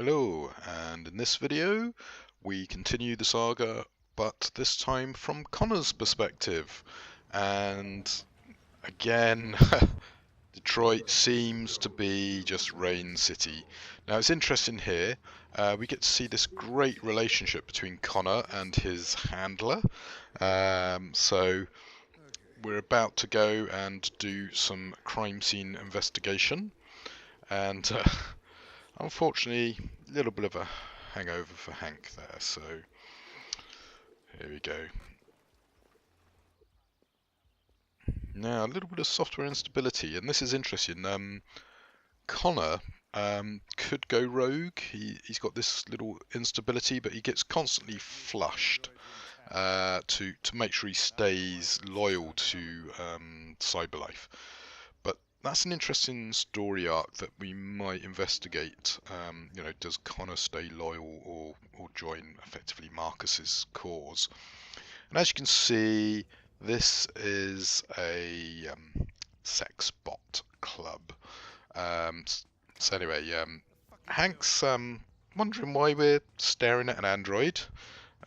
Hello, and in this video we continue the saga, but this time from Connor's perspective. And again, Detroit seems to be just Rain City. Now it's interesting here, we get to see this great relationship between Connor and his handler. So we're about to go and do some crime scene investigation, and unfortunately, a little bit of a hangover for Hank there, so here we go. Now, a little bit of software instability, and this is interesting. Connor could go rogue. He's got this little instability, but he gets constantly flushed to make sure he stays loyal to Cyberlife. But that's an interesting story arc that we might investigate. Does Connor stay loyal or join effectively Marcus's cause? And as you can see, this is a sex bot club. So anyway, Hank's wondering why we're staring at an android,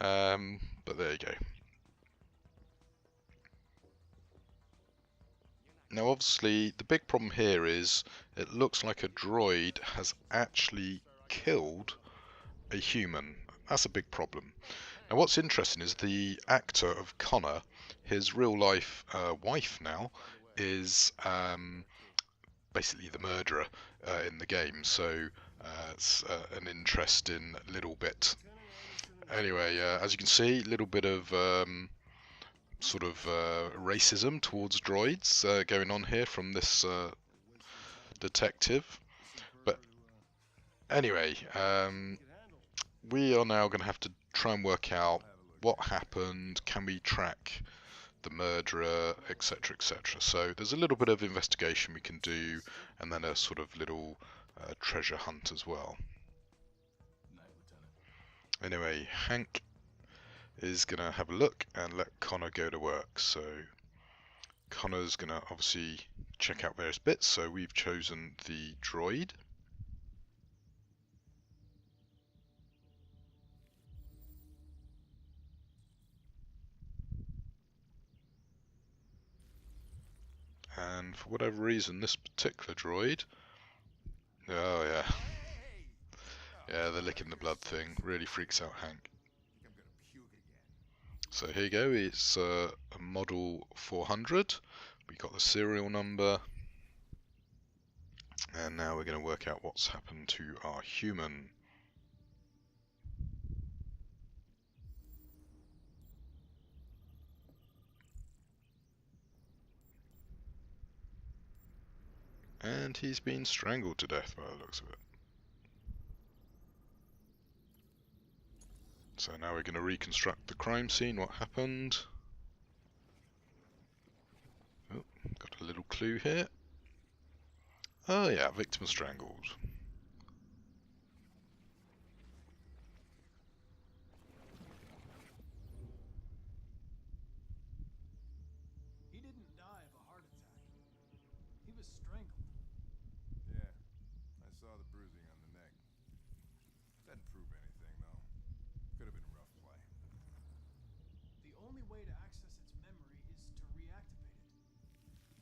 but there you go. Now obviously the big problem here is it looks like a droid has actually killed a human. That's a big problem. Now what's interesting is the actor of Connor, his real life wife now, is basically the murderer in the game, so it's an interesting little bit. Anyway, as you can see, a little bit of racism towards droids going on here from this detective. But anyway, we are now going to have to try and work out what happened, can we track the murderer, etc, etc. So there's a little bit of investigation we can do, and then a sort of little treasure hunt as well. Anyway, Hank is going to have a look and let Connor go to work. So Connor's going to obviously check out various bits, so we've chosen the droid. And for whatever reason, this particular droid, oh yeah, yeah, the licking the blood thing really freaks out Hank. So here you go, it's a model 400, we got the serial number, and now we're going to work out what's happened to our human. And he's been strangled to death by the looks of it. So now we're going to reconstruct the crime scene, what happened. Oh, got a little clue here. Oh yeah, victim strangled. He didn't die of a heart attack. He was strangled. Yeah, I saw the bruising on the neck. Doesn't prove anything, though. Could have been rough play. The only way to access its memory is to reactivate it.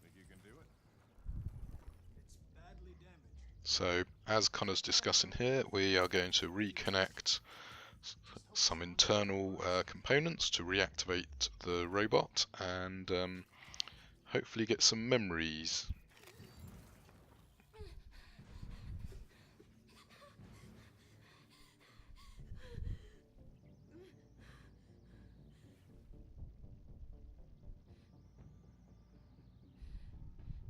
Think you can do it? It's badly damaged. So, as Connor's discussing here, we are going to reconnect some internal components to reactivate the robot and hopefully get some memories.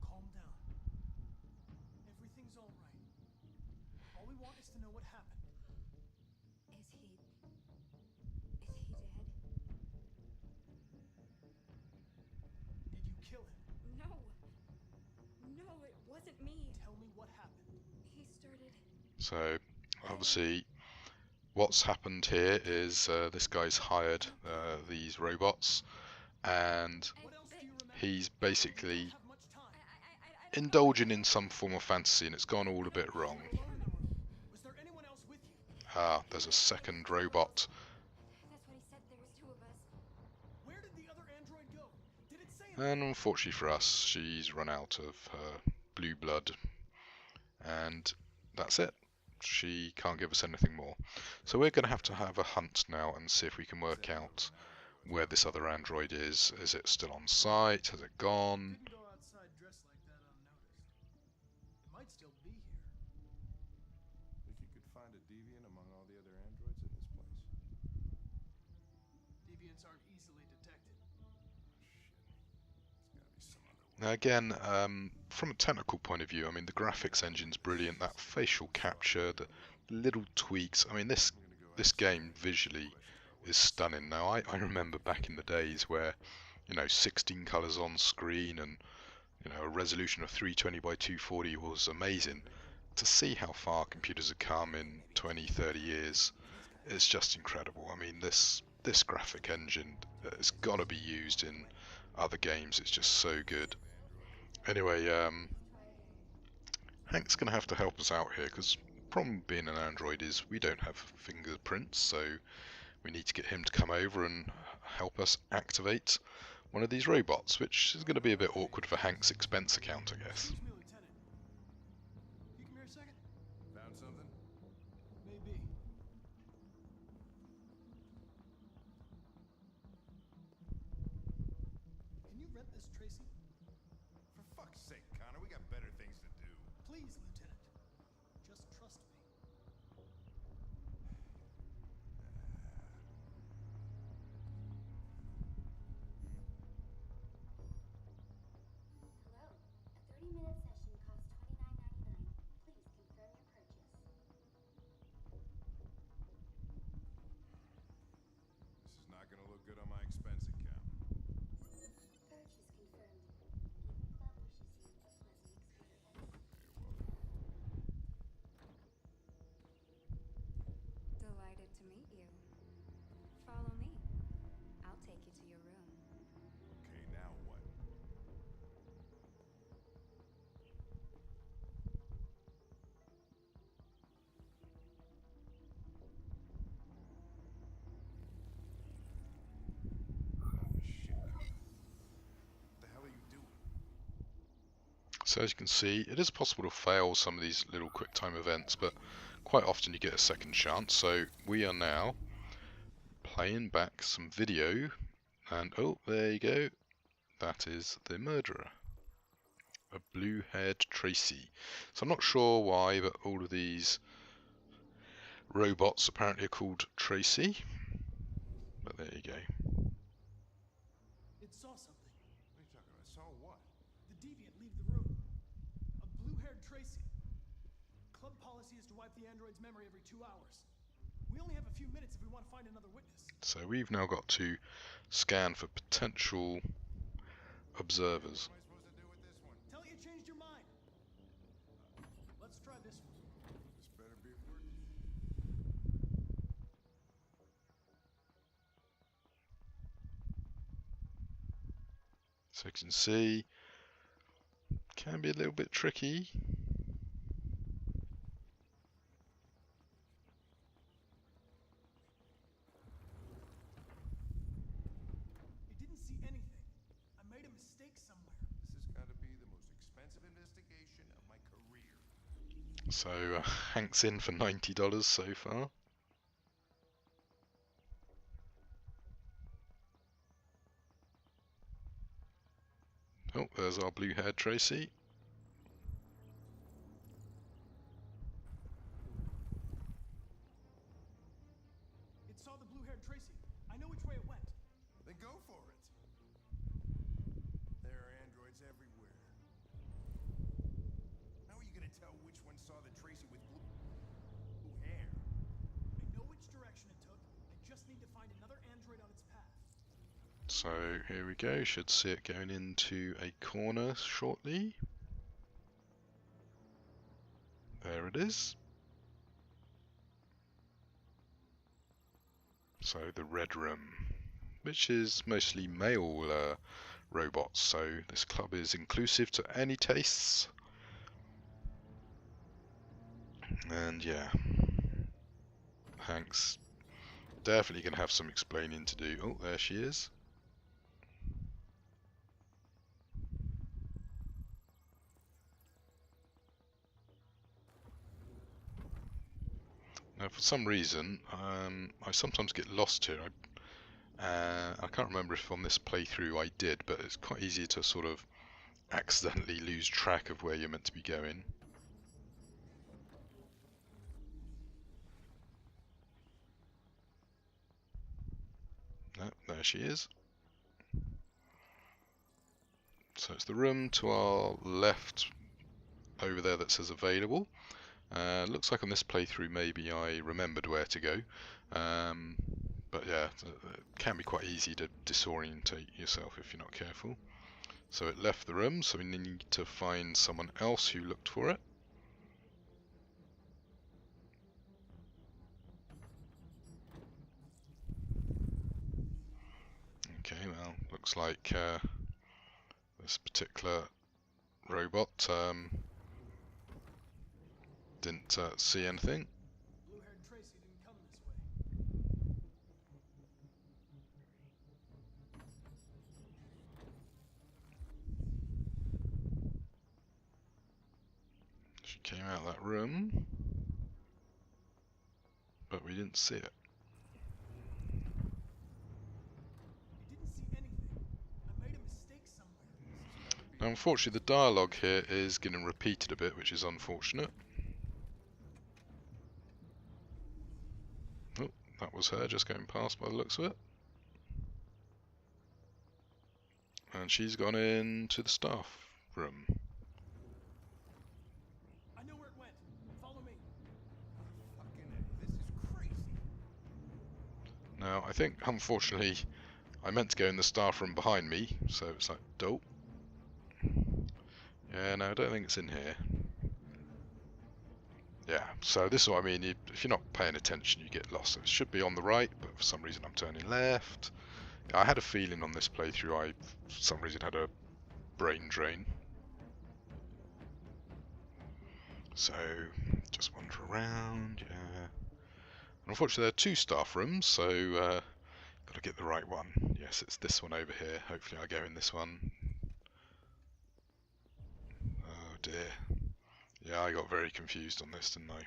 Calm down. Everything's all right. All we want is to know what happened. Is he dead? Did you kill him? No. No, it wasn't me. Tell me what happened. He started... So, obviously, what's happened here is this guy's hired these robots, and What else do you remember? he's We basically don't have much time. indulging in some form of fantasy, and it's gone all a bit wrong. You were alone in the room. Was there anyone else with you? Ah, there's a second robot. That's what he said. There was two of us. Where did the other android go? Did it say And unfortunately for us, she's run out of her blue blood. And that's it. She can't give us anything more. So we're going to have a hunt now and see if we can work out where this other android is. Is it still on site? Has it gone? Didn't go outside dressed like that unnoticed. It might still be here. Think you could find a deviant among all the other androids in this place? Deviants aren't easily detected. Shit. There's gotta be some other way. Now again, from a technical point of view, I mean the graphics engine's brilliant. That facial capture, the little tweaks. I mean this game visually is stunning. Now I remember back in the days where, you know, 16 colours on screen and, you know, a resolution of 320 by 240 was amazing. To see how far computers have come in 20, 30 years, it's just incredible. I mean this graphic engine has got to be used in other games. It's just so good. Anyway, Hank's going to have to help us out here because the problem being an android is we don't have fingerprints, so we need to get him to come over and help us activate one of these robots, which is going to be a bit awkward for Hank's expense account, I guess. Excuse me, Lieutenant. You come here a second? Found something? Maybe. Can you rent this, Traci? For fuck's sake, Connor, we got better things to do. Please, Lieutenant. Just trust me. Hello. A 30-minute session costs $29.99. Please confirm your purchase. This is not gonna look good on my expense account. Purchase confirmed. Eden Club wishes you a pleasant experience. Delighted to meet you. Follow me. I'll take you to your room. Okay, now what? Shit. What the hell are you doing? So as you can see, it is possible to fail some of these little quick time events, but quite often you get a second chance. So we are now playing back some video, and oh, there you go. That is the murderer, a blue-haired Traci. So I'm not sure why, but all of these robots apparently are called Traci. But there you go. It saw something. What are you talking about? Saw what? The deviant leave the room. A blue-haired Traci. Club policy is to wipe the android's memory every 2 hours. We only have a few minutes if we want to find another witness. So we've now got to scan for potential observers. What am I supposed to do with this one? Tell it you changed your mind. Let's try this one. This better be working. So you can see, can be a little bit tricky. It didn't see anything. I made a mistake somewhere. This has got to be the most expensive investigation of my career. So Hank's in for $90 so far. Oh, there's our blue-haired Traci. It saw the blue-haired Traci. I know which way it went. Then go for it. There are androids everywhere. How are you gonna tell which one saw the Traci with blue hair? I know which direction it took. I just need to find another android on its path. So here we go, should see it going into a corner shortly. There it is. So the red room, which is mostly male robots, so this club is inclusive to any tastes. And yeah. Hank's definitely going to have some explaining to do. Oh, there she is. Now, for some reason, I sometimes get lost here. I can't remember if on this playthrough I did, but it's quite easy to sort of accidentally lose track of where you're meant to be going. No, there she is. So it's the room to our left over there that says available. Looks like on this playthrough maybe I remembered where to go. But yeah, it can be quite easy to disorientate yourself if you're not careful. So it left the room, so we need to find someone else who looked for it. Okay, well, looks like this particular robot didn't see anything. Blue-haired Traci didn't come this way. She came out of that room, but we didn't see it. I didn't see anything. I made a mistake somewhere. Now, unfortunately, the dialogue here is getting repeated a bit, which is unfortunate. Oh, that was her just going past by the looks of it. And she's gone into the staff room. I know where it went. Follow me. Fucking A, this is crazy. Now, I think, unfortunately, I meant to go in the staff room behind me, so it's like, dope. Yeah, no, I don't think it's in here. Yeah, so this is what I mean, if you're not paying attention, you get lost. It should be on the right, but for some reason I'm turning left. I had a feeling on this playthrough I, for some reason, had a brain drain. So, just wander around, yeah. Unfortunately, there are two staff rooms, so got to get the right one. Yes, it's this one over here. Hopefully I go in this one. Oh dear. Yeah, I got very confused on this, didn't I?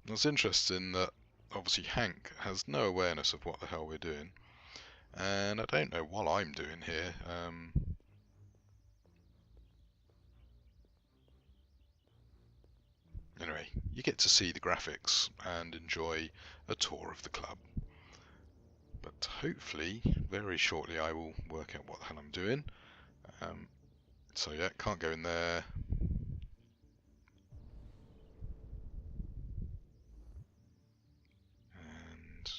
It's interesting that obviously Hank has no awareness of what the hell we're doing, and I don't know what I'm doing here. Anyway, you get to see the graphics and enjoy a tour of the club. But hopefully, very shortly, I will work out what the hell I'm doing. So yeah, can't go in there. And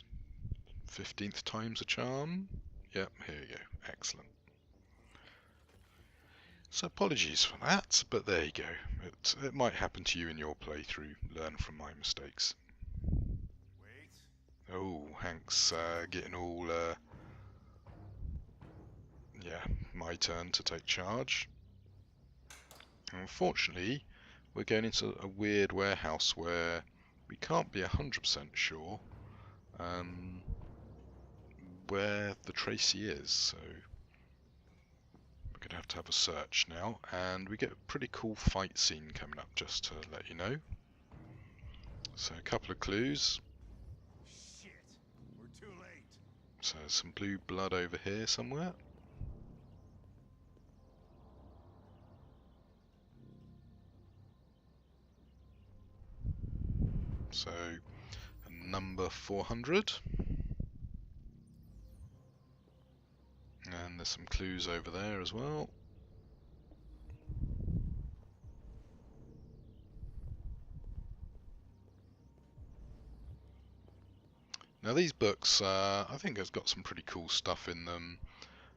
15th time's a charm. Yep, here we go. Excellent. So apologies for that, but there you go. It might happen to you in your playthrough. Learn from my mistakes. Wait. Oh, Hank's getting all... yeah, my turn to take charge. Unfortunately, we're going into a weird warehouse where we can't be 100% sure where the Traci is, so we're going to have a search now, and we get a pretty cool fight scene coming up, just to let you know. So a couple of clues. Shit. We're too late. So there's some blue blood over here somewhere. So a number 400. And there's some clues over there as well. Now these books, I think have got some pretty cool stuff in them.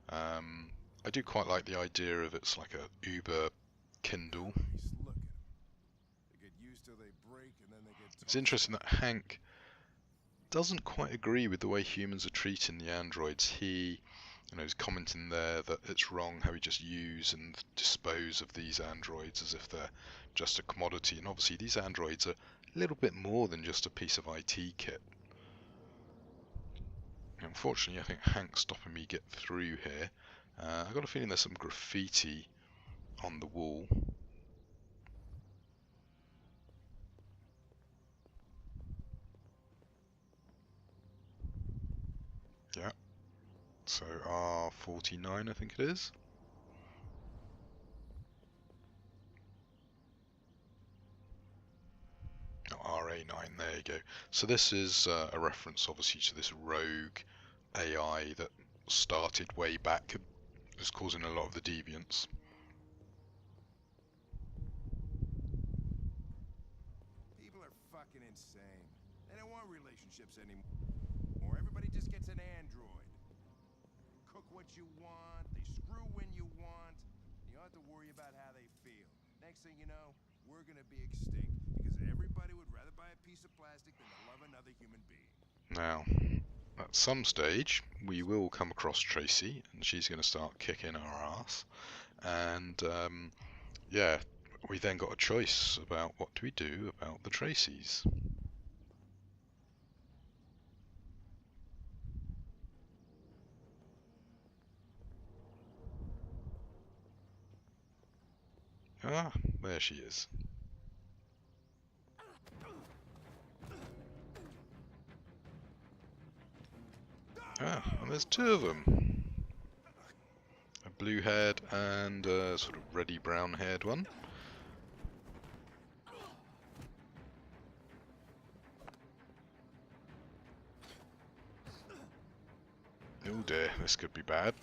I do quite like the idea of it's like a Uber Kindle. Just look at 'em. They get used till they break, and then they get It's interesting that Hank doesn't quite agree with the way humans are treating the androids. He he's commenting there that it's wrong how we just use and dispose of these androids as if they're just a commodity. And obviously these androids are a little bit more than just a piece of IT kit. Unfortunately, I think Hank's stopping me get through here. I've got a feeling there's some graffiti on the wall. Yeah, so R49 I think it is. Oh, RA9, there you go. So this is a reference obviously to this rogue AI that started way back and is causing a lot of the deviance. People are fucking insane. They don't want relationships anymore. Everybody just gets an android. Cook what you want, they screw when you want. You don't have to worry about how they feel. Next thing you know, we're gonna be extinct because everybody would rather buy a piece of plastic than to love another human being. Now, at some stage, we will come across Traci, and she's going to start kicking our ass. And yeah, we then got a choice about what do we do about the Tracies. Ah, there she is. Ah, and there's two of them. A blue-haired and a sort of reddy brown-haired one. Oh dear, this could be bad.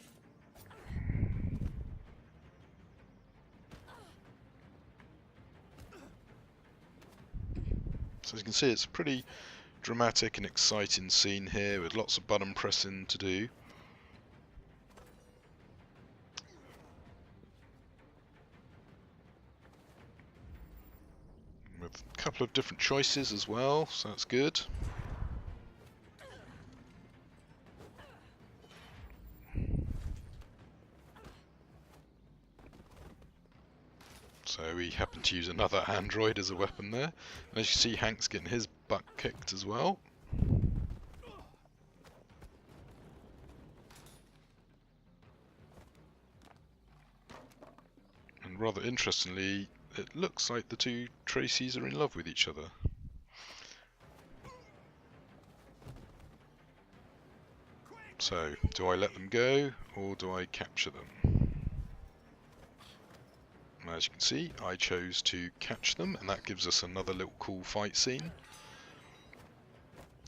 So as you can see, it's a pretty dramatic and exciting scene here with lots of button pressing to do. With a couple of different choices as well, so that's good. So we happen to use another android as a weapon there. And as you see, Hank's getting his butt kicked as well. And rather interestingly, it looks like the two Tracies are in love with each other. So, do I let them go, or do I capture them? As you can see, I chose to catch them, and that gives us another little cool fight scene.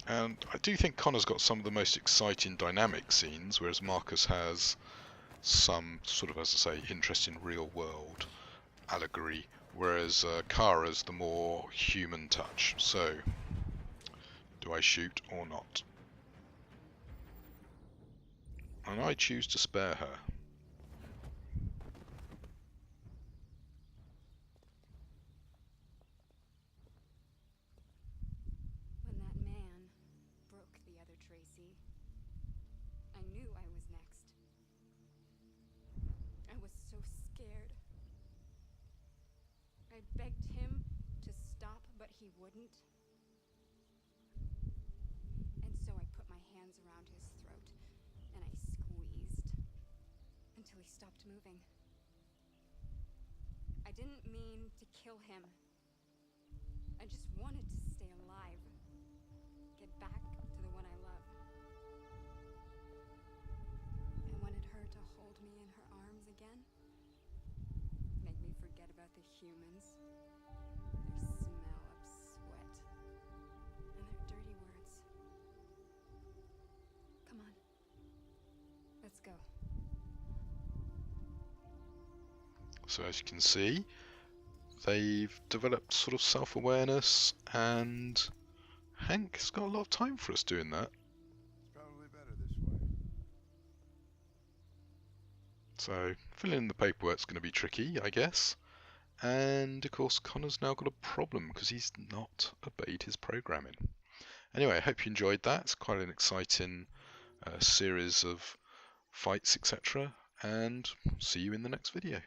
And I do think Connor's got some of the most exciting dynamic scenes, whereas Marcus has some sort of, as I say, interesting real-world allegory, whereas Kara's the more human touch. So, do I shoot or not? And I choose to spare her. When that man broke the other Traci, I knew I was next. I was so scared. I begged him to stop, but he wouldn't. And so I put my hands around his throat, and I squeezed until he stopped moving. I didn't mean to kill him. I just wanted to stay alive. Get back to the one I love. I wanted her to hold me in her arms again. Make me forget about the humans. Their smell of sweat. And their dirty words. Come on. Let's go. So as you can see, they've developed sort of self-awareness, and Hank's got a lot of time for us doing that. It's probably better this way. So filling in the paperwork's going to be tricky, I guess. And of course Connor's now got a problem because he's not obeyed his programming. Anyway, I hope you enjoyed that. It's quite an exciting series of fights, etc. And see you in the next video.